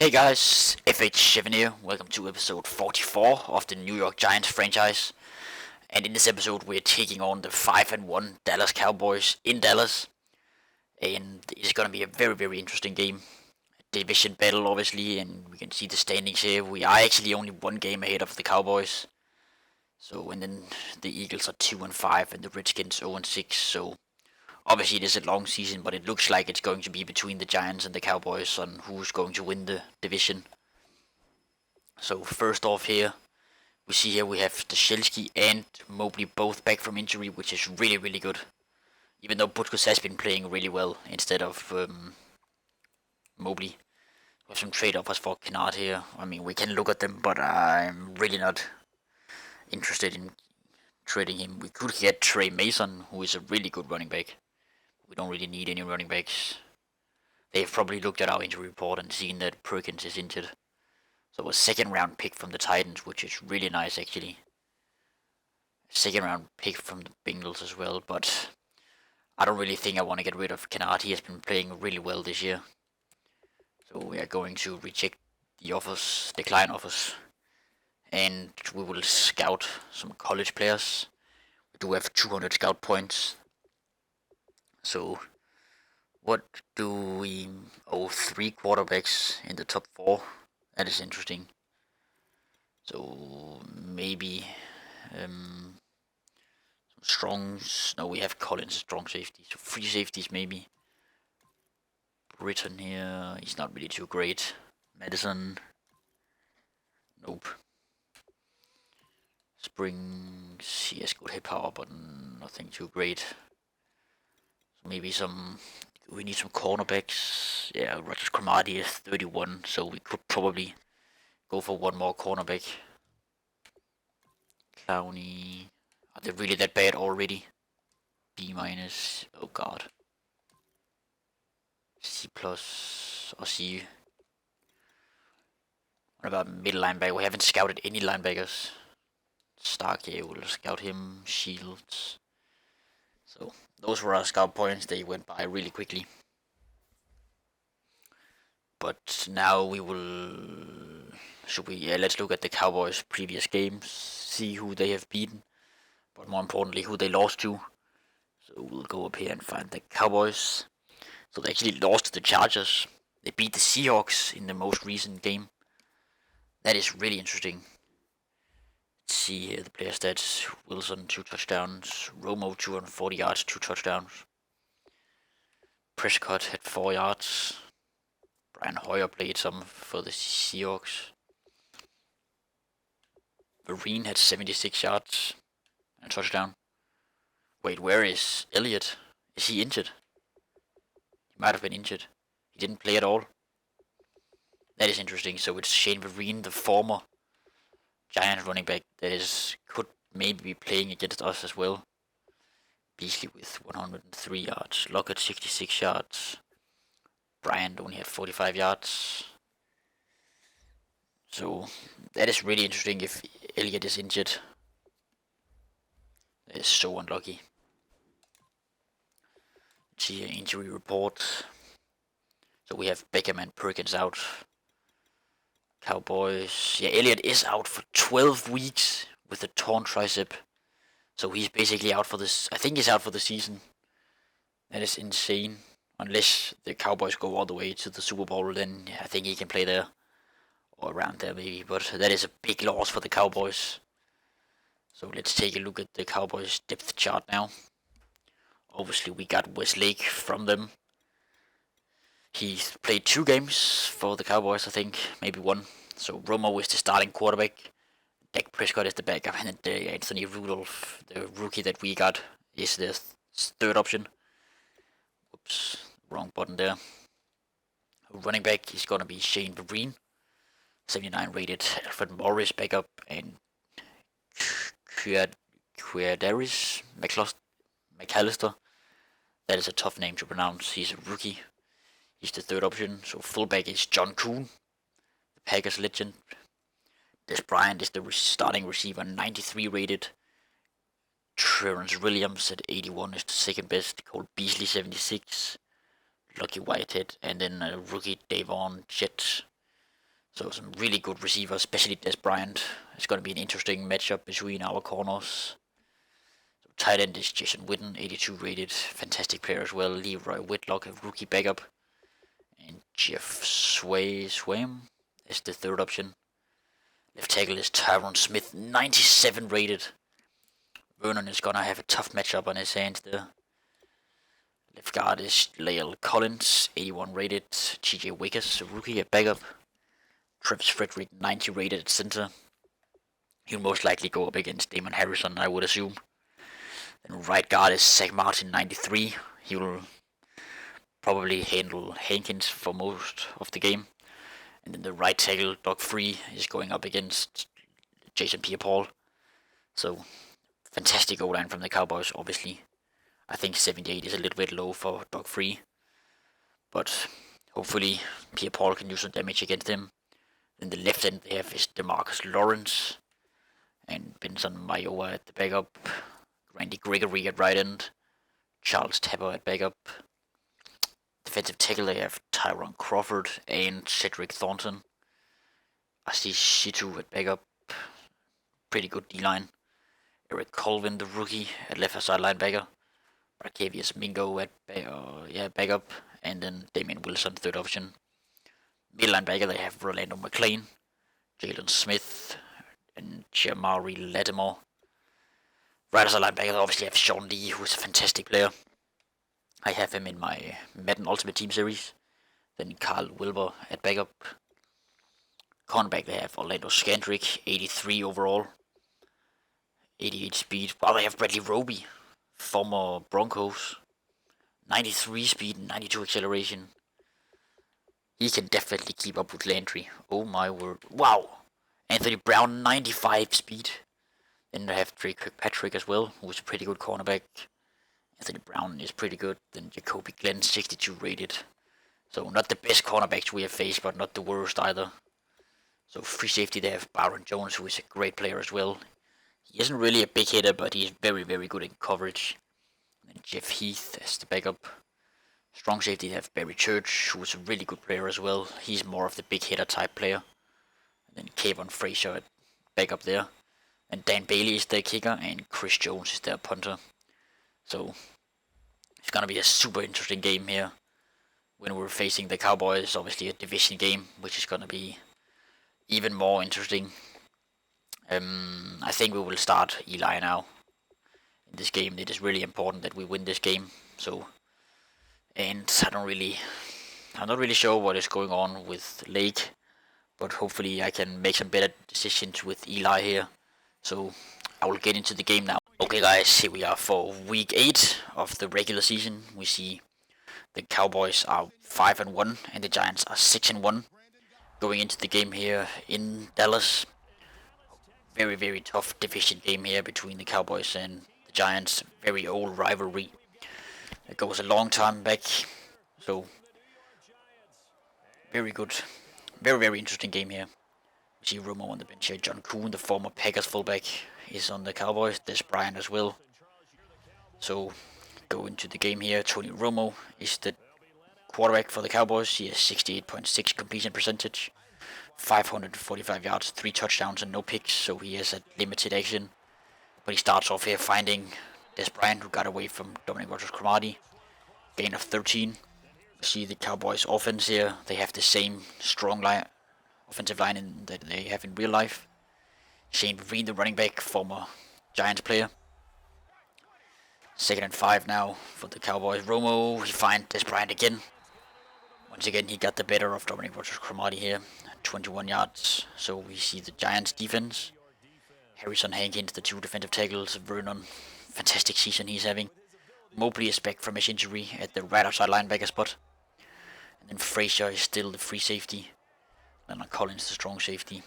Hey guys, FH7 here. Welcome to episode 44 of the New York Giants franchise. And in this episode, we're taking on the 5-1 Dallas Cowboys in Dallas. And it's going to be a very interesting game. Division battle, obviously, and we can see the standings here. We are actually only one game ahead of the Cowboys. And then the Eagles are 2-5 and the Redskins 0-6. So obviously, it is a long season, but it looks like it's going to be between the Giants and the Cowboys on who's going to win the division. So first off here, we have Stashelski and Mobley both back from injury, which is really good. Even though Butkus has been playing really well instead of Mobley. We have some trade offers for Kennard here. I mean, we can look at them, but I'm really not interested in trading him. We could get Trey Mason, who is a really good running back. We don't really need any running backs. They've probably looked at our injury report and seen that Perkins is injured. So a second round pick from the Titans, which is really nice actually. Second round pick from the Bengals as well, but I don't really think I want to get rid of Kennard. He has been playing really well this year. So we are going to reject the offers, decline offers, and we will scout some college players. We do have 200 scout points. So what do we... Oh, 3 quarterbacks in the top 4. That is interesting. So maybe some strongs. No, we have Collins, strong safety. So 3 safeties maybe. Britton here, he's not really too great. Madison, nope. Springs, he has good hit power, but nothing too great. So maybe we need some cornerbacks. Yeah, Rogers Cromartie is 31, so we could probably go for one more cornerback. Clowney, are they really that bad already? B minus, oh god. C plus or C. What about middle linebacker? We haven't scouted any linebackers. Stark, yeah, we'll scout him. Shields. So those were our scout points. They went by really quickly. But now we will... let's look at the Cowboys' previous games. See who they have beaten. But more importantly, who they lost to. So we'll go up here and find the Cowboys. So they actually lost to the Chargers. They beat the Seahawks in the most recent game. That is really interesting. Let's see here the player stats. Wilson, 2 touchdowns. Romo, 240 yards, 2 touchdowns. Prescott had 4 yards. Brian Hoyer played some for the Seahawks. Vereen had 76 yards and a touchdown. Wait, where is Elliott? Is he injured? He might have been injured. He didn't play at all. That is interesting. So it's Shane Vereen, the former Giants running back, that could maybe be playing against us as well. Beasley with 103 yards. Lockett 66 yards. Bryant only had 45 yards. So that is really interesting if Elliott is injured. That is so unlucky. Let's see an injury report. So we have Beckham and Perkins out. Cowboys. Yeah, Elliott is out for 12 weeks with a torn tricep. So he's basically out for this. I think he's out for the season. That is insane. Unless the Cowboys go all the way to the Super Bowl, then I think he can play there. Or around there maybe. But that is a big loss for the Cowboys. So let's take a look at the Cowboys depth chart now. Obviously we got Westlake from them. He's played 2 games for the Cowboys, I think. Maybe 1. So Romo is the starting quarterback. Dak Prescott is the backup. And then Anthony Rudolph, the rookie that we got, is the third option. Whoops, wrong button there. Running back is going to be Shane Vereen. 79 rated. Alfred Morris backup. And Quedaris McAllister. That is a tough name to pronounce. He's a rookie. He's the third option. So fullback is John Kuhn, the Packers legend. Des Bryant is the starting receiver, 93 rated. Terrence Williams at 81 is the second best. Cole Beasley 76. Lucky Whitehead. And then rookie Davon Jett So some really good receivers, especially Des Bryant. It's going to be an interesting matchup between our corners. So tight end is Jason Witten, 82 rated, fantastic player as well. Leroy Whitlock, a rookie backup. And Jeff Swam is the third option. Left tackle is Tyron Smith, 97 rated. Vernon is going to have a tough matchup on his hands there. Left guard is Lael Collins, 81 rated. TJ Wickers, a rookie at backup. Travis Frederick, 90 rated at center. He'll most likely go up against Damon Harrison, I would assume. Then right guard is Zach Martin, 93. He will probably handle Hankins for most of the game. And then the right tackle, Doug Free, is going up against Jason Pierre-Paul. So, fantastic O-line from the Cowboys, obviously. I think 78 is a little bit low for Doug Free. But hopefully Pierre-Paul can do some damage against him. Then the left end they have is DeMarcus Lawrence. And Benson Mayowa at the backup. Randy Gregory at right end. Charles Tapper at backup. Defensive tackle they have Tyron Crawford and Cedric Thornton. Asi Shitu at backup. Pretty good D-line. Eric Colvin, the rookie, at left side linebacker. Arcavius Mingo at backup. And then Damian Wilson, third option. Middle linebacker they have Rolando McClain, Jalen Smith, and Jamari Lattimore. Right side linebacker they obviously have Sean Lee, who's a fantastic player. I have him in my Madden Ultimate Team series. Then Carl Wilber at backup. Cornerback they have Orlando Scandrick, 83 overall. 88 speed. Wow, they have Bradley Roby, former Broncos. 93 speed, 92 acceleration. He can definitely keep up with Landry. Oh my word. Wow. Anthony Brown, 95 speed. Then they have Drake Kirkpatrick as well, who's a pretty good cornerback. Anthony Brown is pretty good. Then Jacoby Glenn, 62 rated. So not the best cornerbacks we have faced, but not the worst either. So free safety they have Byron Jones, who is a great player as well. He isn't really a big hitter, but he's very, very good in coverage. And Jeff Heath as the backup. Strong safety they have Barry Church, who's a really good player as well. He's more of the big hitter type player. And then Kayvon Frazier at backup there. And Dan Bailey is their kicker, and Chris Jones is their punter. So it's gonna be a super interesting game here when we're facing the Cowboys. Obviously a division game, which is gonna be even more interesting. I think we will start Eli now. In this game, it is really important that we win this game. So, and I'm not really sure what is going on with Lake, but hopefully I can make some better decisions with Eli here. So I will get into the game now. Okay guys, here we are for week 8 of the regular season. We see the Cowboys are 5-1 and the Giants are 6-1. Going into the game here in Dallas. Very, very tough division game here between the Cowboys and the Giants. Very old rivalry. It goes a long time back. So, very good. Very, very interesting game here. We see Romo on the bench here. John Kuhn, the former Packers fullback, is on the Cowboys. Des Bryant as well. So, go into the game here. Tony Romo is the quarterback for the Cowboys. He has 68.6 completion percentage. 545 yards, 3 touchdowns and no picks, so he has a limited action. But he starts off here finding Des Bryant, who got away from Dominic Rodgers-Cromartie. Gain of 13. We see the Cowboys offense here. They have the same strong offensive line that they have in real life. Shane Vereen, the running back, former Giants player. 2nd and 5 now for the Cowboys. Romo, he finds Des Bryant again. Once again, he got the better of Dominic Rodgers-Cromartie here. 21 yards. So we see the Giants defense. Harrison Hankins, the 2 defensive tackles. Vernon, fantastic season he's having. Mobley is back from his injury at the right outside linebacker spot. And then Frazier is still the free safety. Leonard Collins, the strong safety.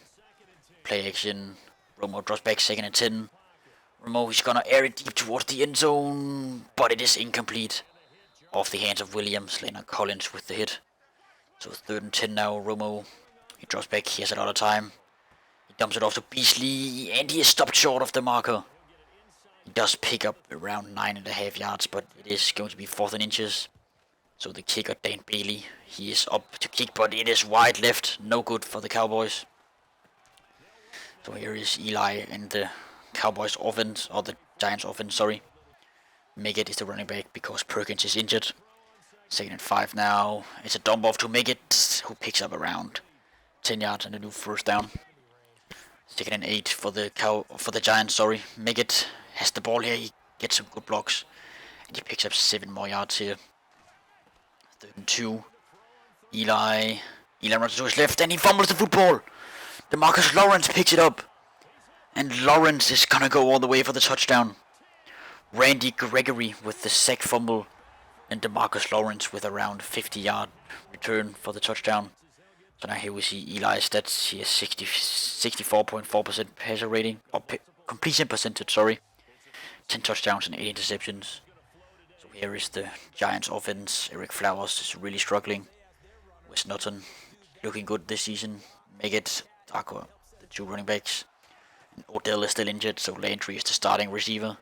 Play action. Romo drops back, 2nd and 10. Romo is gonna air it deep towards the end zone, but it is incomplete. Off the hands of Williams. Leonard Collins with the hit. So 3rd and 10 now. Romo, he drops back. He has a lot of time. He dumps it off to Beasley, and he is stopped short of the marker. He does pick up around 9.5 yards, but it is going to be 4th and inches. So the kicker, Dan Bailey, he is up to kick, but it is wide left. No good for the Cowboys. So here is Eli and the Cowboys offense, or the Giants offense, sorry. Miggett is the running back because Perkins is injured. 2nd and 5 now. It's a dump off to Miggett, who picks up around 10 yards and a new first down. 2nd and 8 for the Giants, sorry. Miggett has the ball here. He gets some good blocks. And he picks up 7 more yards here. 3rd and 2. Eli runs to his left and he fumbles the football. DeMarcus Lawrence picks it up. And Lawrence is gonna go all the way for the touchdown. Randy Gregory with the sack fumble. And DeMarcus Lawrence with around 50-yard return for the touchdown. So now here we see Eli's stats. He has 64.4% passer rating, or completion percentage, sorry. 10 touchdowns and 8 interceptions. So here is the Giants offense. Eric Flowers is really struggling. Wes Norton looking good this season. Miggett, Taco, the 2 running backs. And Odell is still injured, so Landry is the starting receiver.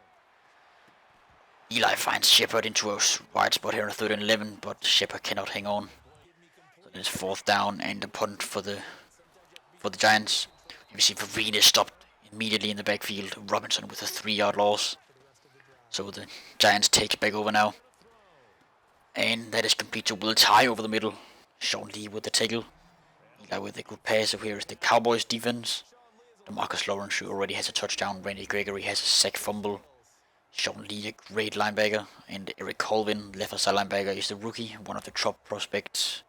Eli finds Shepard into a wide spot here on 3rd and 11, but Shepard cannot hang on. So it's 4th down and a punt for the Giants. You see Vereen is stopped immediately in the backfield. Robinson with a 3-yard loss. So the Giants take back over now. And that is complete to Will Tye over the middle. Sean Lee with the tackle. Eli with a good pass. So here is the Cowboys defense. DeMarcus Lawrence, who already has a touchdown. Randy Gregory has a sack fumble. Sean Lee, a great linebacker. And Eric Colvin, left side linebacker, is the rookie. One of the top prospects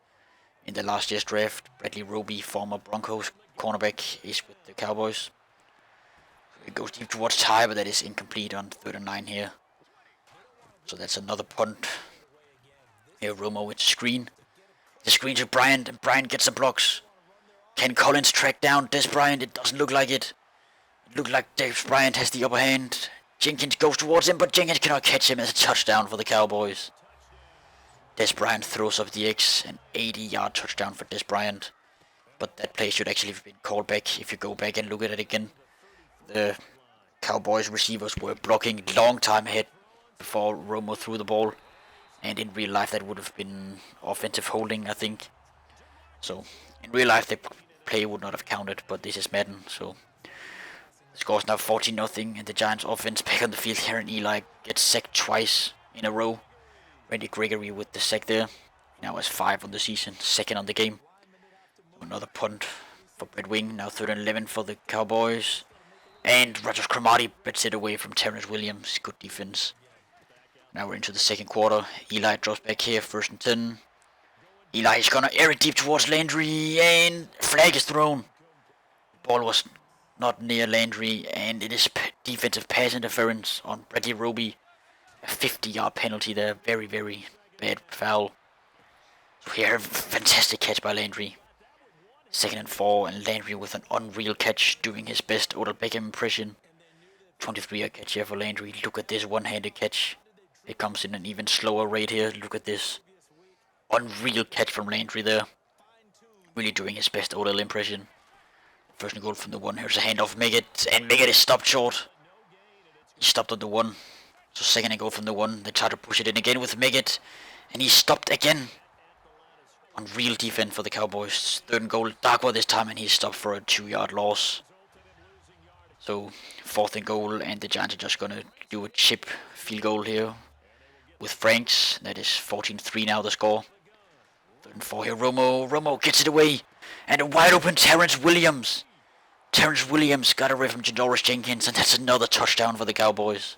in the last year's draft. Bradley Roby, former Broncos cornerback, is with the Cowboys. It goes deep towards Tye, but that is incomplete on 3rd and 9 here. So that's another punt. Here Romo with the screen. The screen to Bryant, and Bryant gets some blocks. Can Collins track down Des Bryant? It doesn't look like it. It looks like Des Bryant has the upper hand. Jenkins goes towards him, but Jenkins cannot catch him as a touchdown for the Cowboys. Des Bryant throws up the X, an 80-yard touchdown for Des Bryant. But that play should actually have been called back if you go back and look at it again. The Cowboys receivers were blocking long time ahead before Romo threw the ball. And in real life that would have been offensive holding, I think. So in real life the play would not have counted, but this is Madden, so the score's now 14-0, and the Giants offense back on the field here, and Eli gets sacked twice in a row. Randy Gregory with the sack there. He now has 5 on the season, 2nd on the game. Another punt for Brett Wing, now 3rd and 11 for the Cowboys. And Rogers Cromartie bets it away from Terrence Williams. Good defense. Now we're into the 2nd quarter. Eli drops back here, 1st and 10. Eli is gonna air it deep towards Landry, and flag is thrown. The ball was not near Landry, and it is defensive pass interference on Bradley Roby. A 50-yard penalty there. Very, very bad foul. So here, fantastic catch by Landry. 2nd and 4, and Landry with an unreal catch, doing his best Odell Beckham impression. 23-yard catch here for Landry. Look at this one-handed catch. It comes in an even slower rate here. Look at this unreal catch from Landry there. Really doing his best Odell impression. 1st and goal from the 1. Here's a handoff Miggett, and Miggett is stopped short. He stopped on the 1. So 2nd and goal from the 1. They try to push it in again with Miggett, and he's stopped again. Unreal defense for the Cowboys. 3rd and goal, Darkwa this time, and he's stopped for a 2-yard loss. So 4th and goal, and the Giants are just gonna do a chip field goal here with Franks. That is 14-3 now, the score. 3rd and 4 here, Romo gets it away, and a wide open Terrence Williams. Terrence Williams got away from Janoris Jenkins, and that's another touchdown for the Cowboys.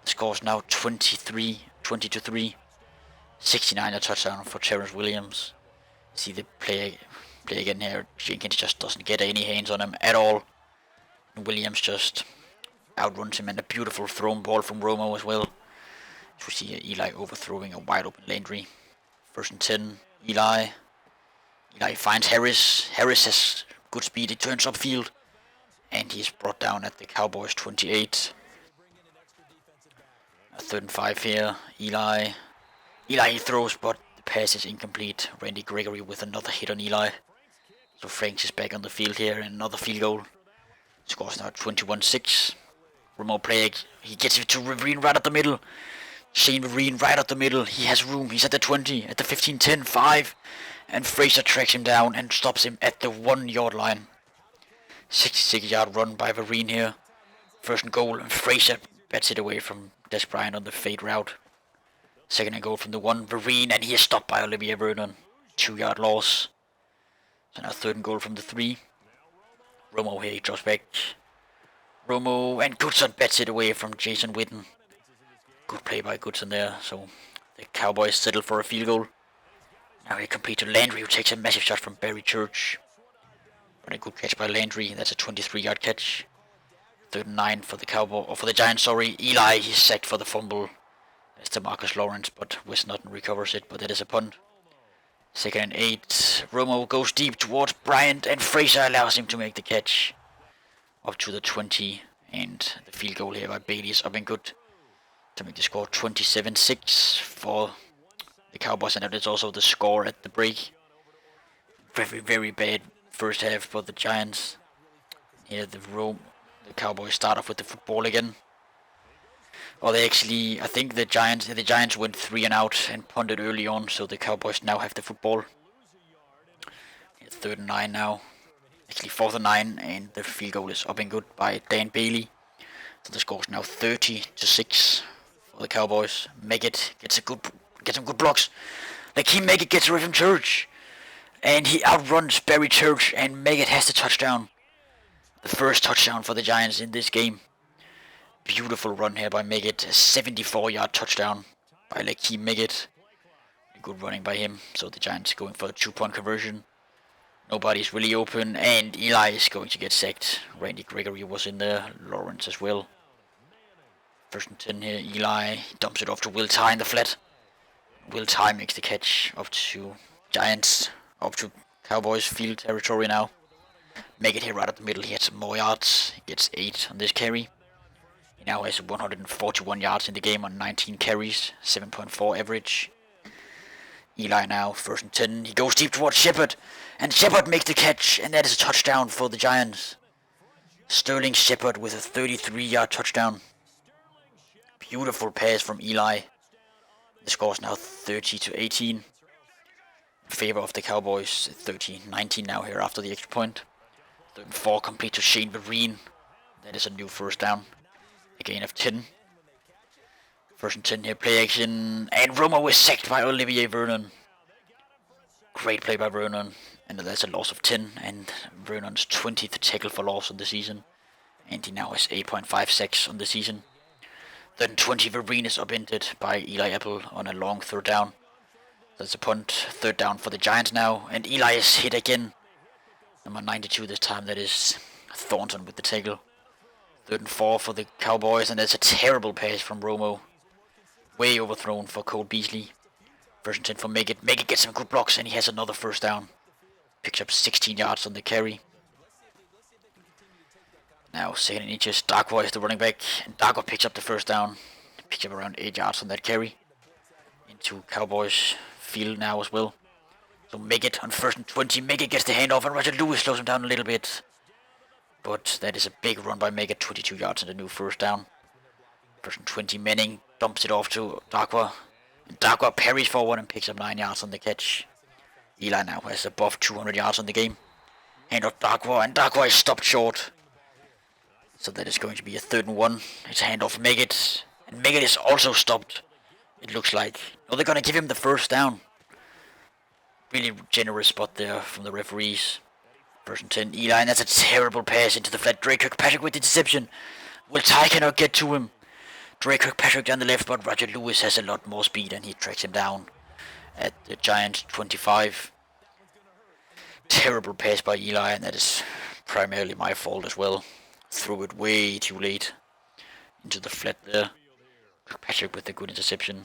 The score is now 20-3. 69 touchdown for Terrence Williams. See the play again here. Jenkins just doesn't get any hands on him at all. And Williams just outruns him, and a beautiful thrown ball from Romo as well. So we see Eli overthrowing a wide open Landry. 1st and 10. Eli finds Harris. Harris has good speed. He turns upfield, and he's brought down at the Cowboys 28. 3rd and 5 here. Eli he throws, but the pass is incomplete. Randy Gregory with another hit on Eli. So Franks is back on the field here, and another field goal. Scores now 21-6. Remote play, he gets it to Vereen right up the middle. Shane Vereen right up the middle. He has room. He's at the 20, at the 15, 10, 5. And Fraser tracks him down and stops him at the 1 yard line. 66-yard run by Vereen here. First and goal, and Fraser bats it away from Des Bryant on the fade route. Second and goal from the 1, Vereen, and he is stopped by Olivier Vernon. 2-yard loss. So now third and goal from the 3. Romo here, he drops back. Romo and Goodson bats it away from Jason Witten. Good play by Goodson there, so the Cowboys settle for a field goal. Now he completes to Landry, who takes a massive shot from Barry Church. But a good catch by Landry, that's a 23-yard catch. Third and 9 for the for the Giants, sorry. Eli, he's sacked for the fumble. That's DeMarcus Lawrence, but Wes Norton recovers it, but that is a punt. Second and 8, Romo goes deep towards Bryant, and Fraser allows him to make the catch. Up to the 20, and the field goal here by Bailey is up and good to make the score 27-6 for the Cowboys, and that is also the score at the break. Very, very bad first half for the Giants. Here the Cowboys start off with the football again. Well, they actually, I think the Giants went 3 and out and punted early on, so the Cowboys now have the football. Here, third and 9 now. Actually 4th and 9, and the field goal is up and good by Dan Bailey. So the score is now 30-6 for the Cowboys. Meggett gets some good blocks. Lakeem Meggett gets away from Church, and he outruns Barry Church, and Meggett has the touchdown. The first touchdown for the Giants in this game. Beautiful run here by Meggett. A 74-yard touchdown by Lakeem Meggett. Good running by him. So the Giants going for a 2-point conversion. Nobody's really open, and Eli is going to get sacked. Randy Gregory was in there. Lawrence as well. First and 10 here. Eli dumps it off to Will Tye in the flat. Will Tye makes the catch up to Giants. Up to Cowboys field territory now. Meggett here right up the middle. He had some more yards. He gets 8 on this carry. He now has 141 yards in the game on 19 carries. 7.4 average. Eli now, first and 10. He goes deep towards Shepard. And Shepard makes the catch. And that is a touchdown for the Giants. Sterling Shepard with a 33-yard touchdown. Beautiful pass from Eli. The score is now 30-18. In favor of the Cowboys. 30-19 now here after the extra point. Third and 4 complete to Shane Vereen. That is a new first down. A gain of 10. First and 10 here, play action. And Romo is sacked by Olivier Vernon. Great play by Vernon. And that's a loss of 10. And Vernon's 20th tackle for loss on the season. And he now has 8.5 sacks on the season. Then 20, Vereen is upended by Eli Apple on a long third down. That's a punt. Third down for the Giants now. And Eli is hit again. Number 92 this time, that is Thornton with the tackle. Third and 4 for the Cowboys, and that's a terrible pass from Romo. Way overthrown for Cole Beasley. First and 10 for Meggett. Meggett gets some good blocks, and he has another first down. Picks up 16 yards on the carry. Now second and inches, Darkwa is the running back, and Darkwa picks up the first down. Picks up around 8 yards on that carry. Into Cowboys field now as well. So Meggett on first and 20. Meggett gets the handoff, and Roger Lewis slows him down a little bit. But that is a big run by Meggett, 22 yards and a new first down. First and 20, Manning dumps it off to Darkwa. And Darkwa parries forward and picks up 9 yards on the catch. Eli now has above 200 yards on the game. Handoff Darkwa, and Darkwa is stopped short. So that is going to be a third and 1. It's a handoff Meggett. And Meggett is also stopped, it looks like. Oh, they're going to give him the first down. Really generous spot there from the referees. First and 10, Eli, and that's a terrible pass into the flat. Drake Kirkpatrick with the interception. Will Tye cannot get to him. Drake Kirkpatrick down the left, but Roger Lewis has a lot more speed, and he tracks him down at the Giants 25. Terrible pass by Eli, and that is primarily my fault as well. Threw it way too late into the flat there. Kirkpatrick with a good interception.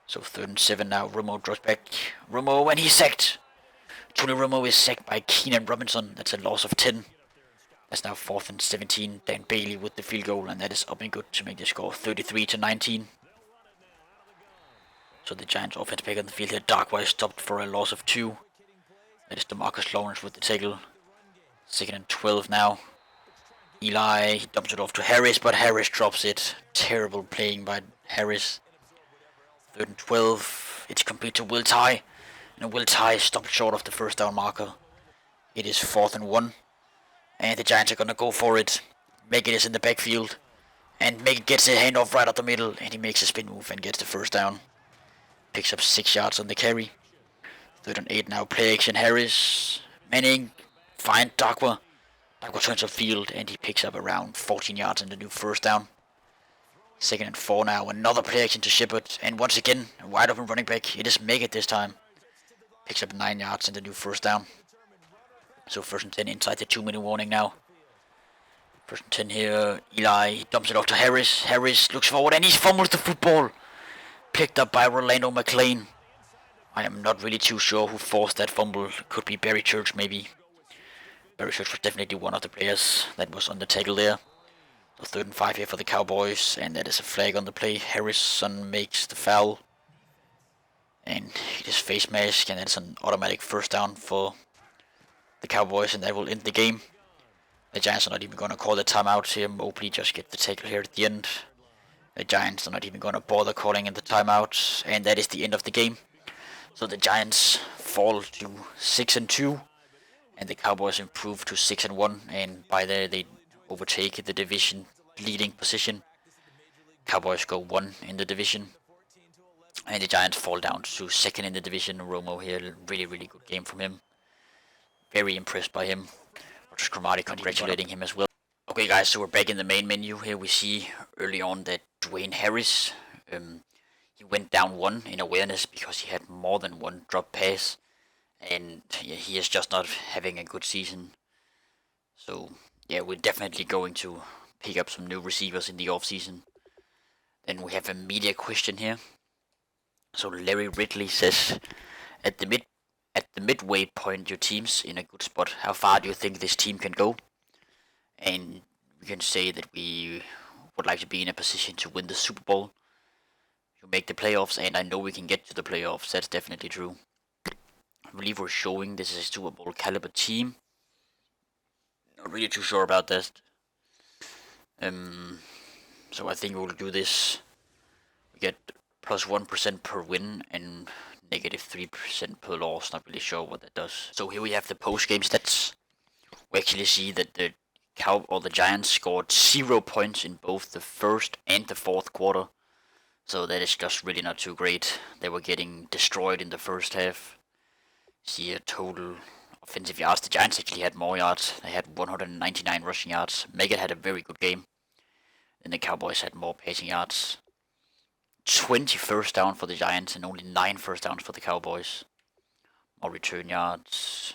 So third and 7 now. Romo drops back. Romo, and he's sacked. Tony Romo is sacked by Keenan Robinson. That's a loss of 10. That's now 4th and 17. Dan Bailey with the field goal, and that is up and good to make the score 33-19. So the Giants offense back on the field here. Darkwa stopped for a loss of 2. That is DeMarcus Lawrence with the tackle. 2nd and 12 now. Eli, he dumps it off to Harris, but Harris drops it. Terrible playing by Harris. 3rd and 12. It's complete to Will Tye. And Will Tye stopped short of the first down marker. It is 4th and 1. And the Giants are going to go for it. Meggett is in the backfield. And Meggett gets a handoff right up the middle. And he makes a spin move and gets the first down. Picks up 6 yards on the carry. 3rd and 8 now. Play action Harris. Manning. Find Darkwa. Darkwa turns upfield and he picks up around 14 yards on the new first down. 2nd and 4 now. Another play action to Shepard. And once again, a wide open running back. It is Meggett this time. Picks up 9 yards in the new first down. So 1st and 10 inside the 2-minute warning now. 1st and 10 here. Eli dumps it off to Harris. Harris looks forward and he fumbles the football. Picked up by Rolando McClain. I am not really too sure who forced that fumble. Could be Barry Church maybe. Barry Church was definitely one of the players that was on the tackle there. So 3rd and 5 here for the Cowboys. And that is a flag on the play. Harrison makes the foul. And his face mask. And that's an automatic first down for the Cowboys. And that will end the game. The Giants are not even going to call the timeout here. Mobley just get the tackle here at the end. The Giants are not even going to bother calling in the timeout. And that is the end of the game. So the Giants fall to 6 and 2. And the Cowboys improve to 6 and 1. And by there they overtake the division leading position. Cowboys go 1 in the division. And the Giants fall down to 2nd in the division. Romo here, really good game from him. Very impressed by him. Just Cromartie congratulating him as well. Okay guys, so we're back in the main menu. Here we see early on that Dwayne Harris, he went down 1 in awareness because he had more than 1 drop pass. And yeah, he is just not having a good season. So yeah, we're definitely going to pick up some new receivers in the offseason. Then we have a media question here. So Larry Ridley says, at the midway point, your team's in a good spot. How far do you think this team can go? And we can say that we would like to be in a position to win the Super Bowl, to make the playoffs, and I know we can get to the playoffs. That's definitely true. I believe we're showing this is a Super Bowl caliber team. Not really too sure about that. So I think we'll do this. We get plus 1% per win and negative 3% per loss. Not really sure what that does. So here we have the post-game stats. We actually see that the Giants scored 0 points in both the first and the fourth quarter. So that is just really not too great. They were getting destroyed in the first half. See a total offensive yards. The Giants actually had more yards. They had 199 rushing yards. Meggett had a very good game. Then the Cowboys had more passing yards. 20 first down for the Giants and only 9 first downs for the Cowboys. More return yards.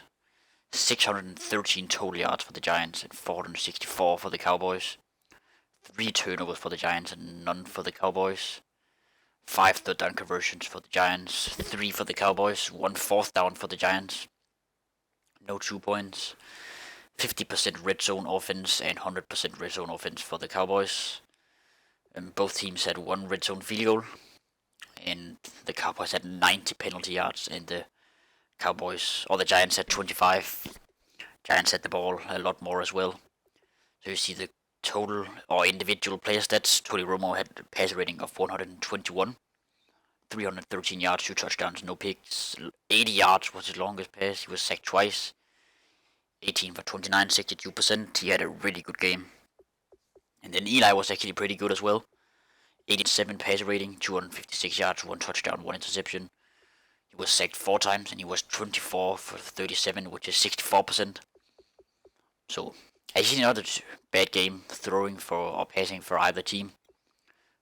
613 total yards for the Giants and 464 for the Cowboys. 3 turnovers for the Giants and none for the Cowboys. 5 third down conversions for the Giants, 3 for the Cowboys, 1 fourth down for the Giants. No 2 points. 50% red zone offense and 100% red zone offense for the Cowboys. Both teams had 1 red zone field goal. And the Cowboys had 90 penalty yards and the Giants had 25. Giants had the ball a lot more as well. So you see the total or individual player stats. Tony Romo had a passer rating of 121, 313 yards, 2 touchdowns, no picks. 80 yards was his longest pass. He was sacked twice. 18 for 29, 62%. He had a really good game. And then Eli was actually pretty good as well. 87 passer rating, 256 yards, 1 touchdown, 1 interception. He was sacked 4 times and he was 24 for 37, which is 64%. So actually another bad game throwing for or passing for either team.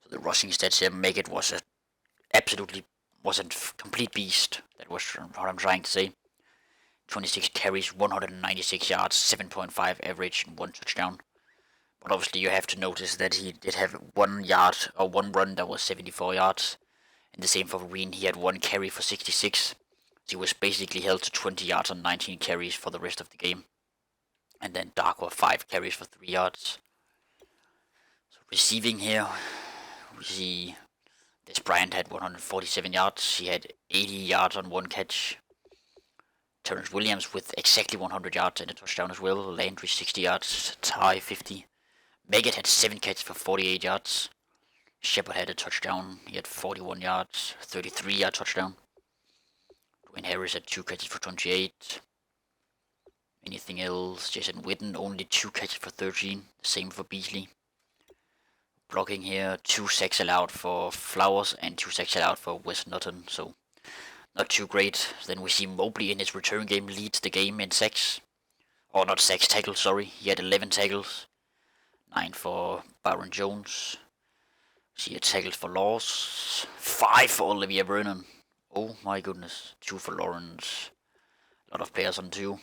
So the rushing stats here, Meggett was a complete beast. That was what I'm trying to say. 26 carries, 196 yards, 7.5 average, and 1 touchdown. But obviously you have to notice that he did have 1 run that was 74 yards. And the same for Vereen, he had 1 carry for 66. So he was basically held to 20 yards on 19 carries for the rest of the game. And then Darkwa 5 carries for 3 yards. So receiving here, we see Des Bryant had 147 yards. He had 80 yards on 1 catch. Terrence Williams with exactly 100 yards and a touchdown as well. Landry 60 yards, Ty 50. Meggett had 7 catches for 48 yards. Shepard had a touchdown. He had 41 yards, 33-yard touchdown. Dwayne Harris had 2 catches for 28. Anything else? Jason Witten, only 2 catches for 13. The same for Beasley. Blocking here, 2 sacks allowed for Flowers and 2 sacks allowed for Wes Norton. So not too great. Then we see Mobley in his return game leads the game in sacks. Or not sacks, tackles, sorry. He had 11 tackles. 9 for Byron Jones. See a tackles for Laws. 5 for Olivia Vernon. Oh my goodness. 2 for Lawrence. A lot of players on 2.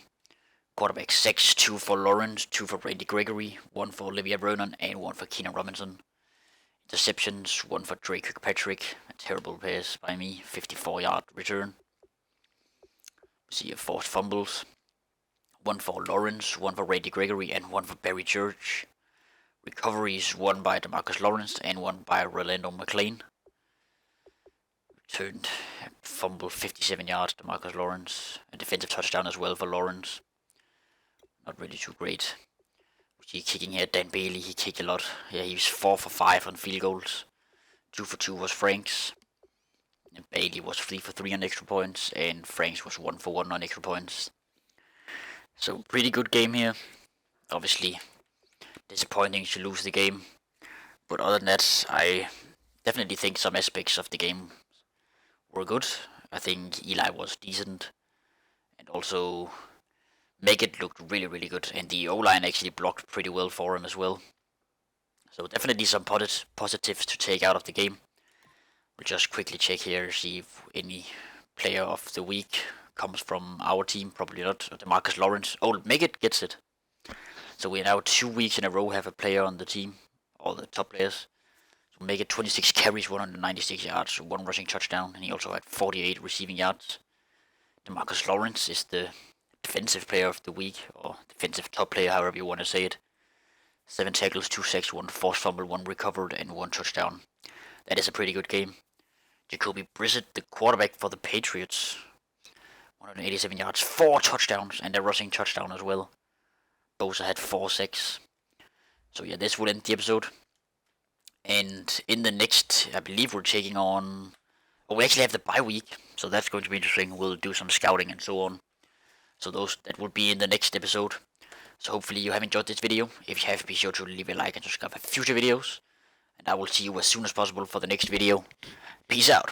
Quarterback 6, 2 for Lawrence, 2 for Randy Gregory, 1 for Olivia Vernon, and 1 for Keenan Robinson. Interceptions, 1 for Drake Kirkpatrick. A terrible pass by me. 54-yard return. See a forced fumbles. 1 for Lawrence, 1 for Randy Gregory, and 1 for Barry Church. Recoveries, 1 by DeMarcus Lawrence and 1 by Rolando McClain. Returned fumble, 57 yards, DeMarcus Lawrence. A defensive touchdown as well for Lawrence. Not really too great. We see kicking here, Dan Bailey, he kicked a lot. Yeah, he was 4 for 5 on field goals. 2 for 2 was Franks. And Bailey was 3 for 3 on extra points. And Franks was 1 for 1 on extra points. So, pretty good game here. Obviously, disappointing to lose the game. But other than that, I definitely think some aspects of the game were good. I think Eli was decent. And also, Meggett looked really, really good, and the O-line actually blocked pretty well for him as well. So definitely some positives to take out of the game. We'll just quickly check here, see if any player of the week comes from our team. Probably not. DeMarcus Lawrence. Oh, Meggett gets it. So we now 2 weeks in a row have a player on the team, all the top players. So Meggett 26 carries, 196 yards, 1 rushing touchdown, and he also had 48 receiving yards. DeMarcus Lawrence is the defensive player of the week, or defensive top player, however you want to say it. 7 tackles, 2 sacks, 1 forced fumble, 1 recovered, and 1 touchdown. That is a pretty good game. Jacoby Brissett, the quarterback for the Patriots. 187 yards, 4 touchdowns, and a rushing touchdown as well. Bosa had 4 sacks. So yeah, this will end the episode. And in the next, I believe we're taking on... Oh, we actually have the bye week, so that's going to be interesting. We'll do some scouting and so on. So that will be in the next episode. So hopefully you have enjoyed this video. If you have, be sure to leave a like and subscribe for future videos. And I will see you as soon as possible for the next video. Peace out.